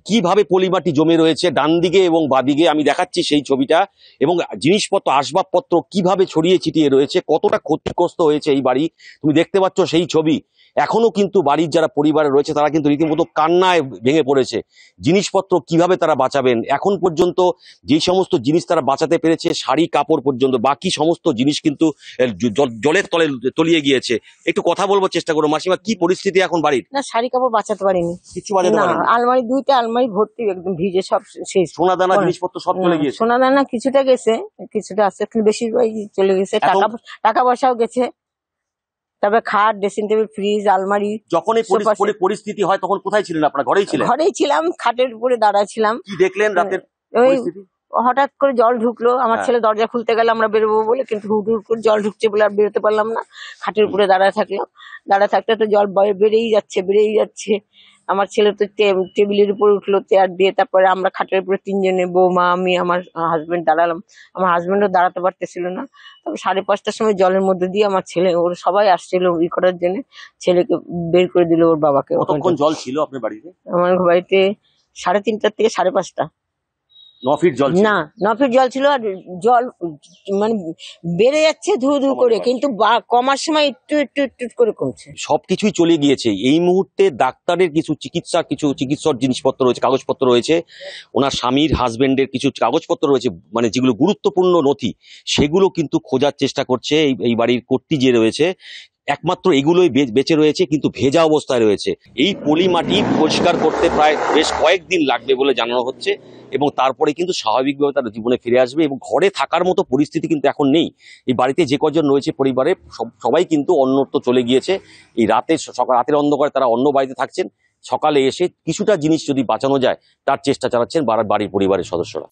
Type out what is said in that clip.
কিভাবে পলিমাটি জমে রয়েছে ডান দিকে এবং বাদিকে, আমি দেখাচ্ছি সেই ছবিটা। এবং জিনিসপত্র, আসবাবপত্র কিভাবে ছড়িয়ে ছিটিয়ে রয়েছে, কতটা ক্ষতিগ্রস্ত হয়েছে এই বাড়ি, তুমি দেখতে পাচ্ছ সেই ছবি। এখনো কিন্তু বাড়ির যারা পরিবারে রয়েছে তারা কিন্তু রীতিমতো কান্নায় ভেঙে পড়েছে। জিনিসপত্র কিভাবে তারা বাঁচাবেন, এখন পর্যন্ত যে সমস্ত জিনিস তারা বাঁচাতে পেরেছে, শাড়ি কাপড় পর্যন্ত, বাকি সমস্ত জিনিস কিন্তু জলের তলে তলিয়ে গিয়েছে। একটু কথা বলবো চেষ্টা করো মাসিমা, কি পরিস্থিতি এখন বাড়ির? না, শাড়ি কাপড় বাঁচাতে পারিনি, কিছু বাঁচাতে না। পারেনি? আলমারি, দুইটা আলমারি ভর্তি একদম ভিজে, সব শেষ। সোনা দানা জিনিসপত্র সব চলে গিয়েছে। সোনা দানা কিছুটা গেছে, কিছুটা আছে, কিন্তু বেশিরভাগ চলে গেছে। টাকা পয়সাও গেছে। তবে খাট, ড্রেসিং টেবিল, ফ্রিজ, আলমারি। যখন এই পরিস্থিতি হয় তখন কোথায় ছিলেন আপনারা? ঘরেই ছিলেন? ঘরেই ছিলাম, খাটের উপরে দাঁড়ায় ছিলাম। কি দেখলেন রাতের ওই পরিস্থিতি? হঠাৎ করে জল ঢুকলো, আমার ছেলে দরজা খুলতে গেলে আমরা বেরোবো বলে, কিন্তু হুড় হুড় করে জল ঢুকছে বলে আর বেরোতে পারলাম না। খাটের উপরে দাঁড়ায় থাকলাম, দাঁড়ায় থাকতে তো জল বেড়েই যাচ্ছে। আমার ছেলে তো টেবিলের উপর উঠলো চেয়ার দিয়ে, তারপরে আমরা খাটের উপরে তিনজনে, বৌমা, আমি, আমার হাজবেন্ড দাঁড়ালাম। আমার হাজবেন্ডও দাঁড়াতে পারতেছিল না। তবে 5:30টার সময় জলের মধ্যে দিয়ে আমার ছেলে, ওর সবাই আসছিল ই করার জন্য, ছেলেকে বের করে দিল ওর বাবাকে। কতক্ষণ জল ছিল আপনার বাড়িতে? আমার বাড়িতে 3:30 থেকে 5:30। 9 ফিট জল ছিল? না, 9 ফিট জল ছিল। আর জল মানে বেড়ে যাচ্ছে ধু ধু করে, কিন্তু কমার সময় একটু একটু একটু করে কমছে। সবকিছুই চলে গিয়েছে এই মুহূর্তে। ডাক্তারের কিছু চিকিৎসার জিনিসপত্র রয়েছে, কাগজপত্র রয়েছে, ওনার স্বামীর হাজবেন্ডের কিছু কাগজপত্র রয়েছে, মানে যেগুলো গুরুত্বপূর্ণ নথি, সেগুলো কিন্তু খোঁজার চেষ্টা করছে এই বাড়ির কর্ত্রী যে রয়েছে। একমাত্র এগুলোই বেঁচে রয়েছে, কিন্তু ভেজা অবস্থায় রয়েছে। এই পলি মাটি পরিষ্কার করতে প্রায় বেশ কয়েকদিন লাগবে বলে জানানো হচ্ছে, এবং তারপরে কিন্তু স্বাভাবিকভাবে তার জীবনে ফিরে আসবে। এবং ঘরে থাকার মতো পরিস্থিতি কিন্তু এখন নেই। এই বাড়িতে যে কজন রয়েছে পরিবারে, সবাই কিন্তু অন্যত্র চলে গিয়েছে। এই রাতের অন্ধকারে তারা অন্য বাড়িতে থাকছেন। সকালে এসে কিছুটা জিনিস যদি বাঁচানো যায় তার চেষ্টা চালাচ্ছেন বাড়ির পরিবারের সদস্যরা।